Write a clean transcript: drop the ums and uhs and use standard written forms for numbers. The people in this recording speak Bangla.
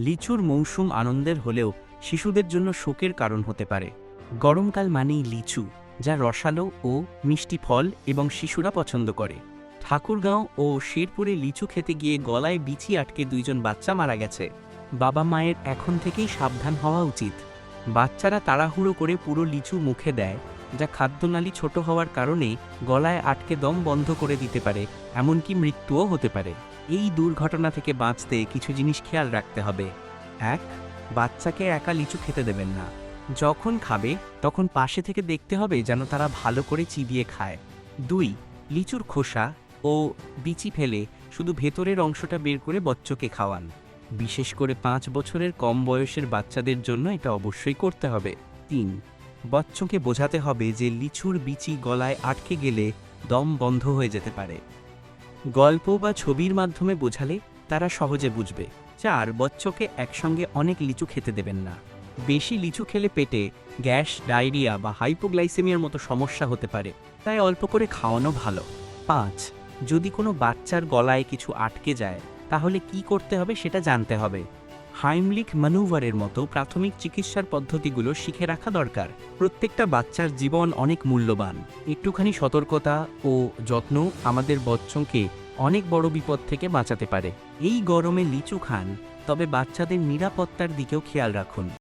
লিচুর মৌসুম আনন্দের হলেও শিশুদের জন্য শোকের কারণ হতে পারে। গরমকাল মানেই লিচু, যা রসালো ও মিষ্টি ফল এবং শিশুরা পছন্দ করে। ঠাকুরগাঁও ও শেরপুরে লিচু খেতে গিয়ে গলায় বিচি আটকে 2 জন বাচ্চা মারা গেছে। বাবা মায়ের এখন থেকেই সাবধান হওয়া উচিত। বাচ্চারা তাড়াহুড়ো করে পুরো লিচু মুখে দেয়, যা খাদ্যনালী ছোট হওয়ার কারণে গলায় আটকে দম বন্ধ করে দিতে পারে, এমনকি মৃত্যুও হতে পারে। এই দুর্ঘটনা থেকে বাঁচতে কিছু জিনিস খেয়াল রাখতে হবে। 1. বাচ্চাকে একা লিচু খেতে দেবেন না। যখন খাবে তখন পাশে থেকে দেখতে হবে যেন তারা ভালো করে চিবিয়ে খায়। 2. লিচুর খোসা ও বিচি ফেলে শুধু ভেতরের অংশটা বের করে বাচ্চাকে খাওয়ান। বিশেষ করে 5 বছরের কম বয়সের বাচ্চাদের জন্য এটা অবশ্যই করতে হবে। 3. বাচ্চাকে বোঝাতে হবে যে লিচুর বিচি গলায় আটকে গেলে দম বন্ধ হয়ে যেতে পারে। গল্প বা ছবির মাধ্যমে বোঝালে তারা সহজে বুঝবে। 4. বাচ্চাকে একসঙ্গে অনেক লিচু খেতে দেবেন না। বেশি লিচু খেলে পেটে গ্যাস, ডায়রিয়া বা হাইপোগ্লাইসেমিয়ার মতো সমস্যা হতে পারে, তাই অল্প করে খাওয়ানো ভালো। 5. যদি কোনো বাচ্চার গলায় কিছু আটকে যায় তাহলে কি করতে হবে সেটা জানতে হবে। হাইমলিক ম্যানুভারের মতো প্রাথমিক চিকিৎসার পদ্ধতিগুলো শিখে রাখা দরকার। প্রত্যেকটা বাচ্চার জীবন অনেক মূল্যবান। একটুখানি সতর্কতা ও যত্ন আমাদের বাচ্চাকে অনেক বড় বিপদ থেকে বাঁচাতে পারে। এই গরমে লিচু খান, তবে বাচ্চাদের নিরাপত্তার দিকেও খেয়াল রাখুন।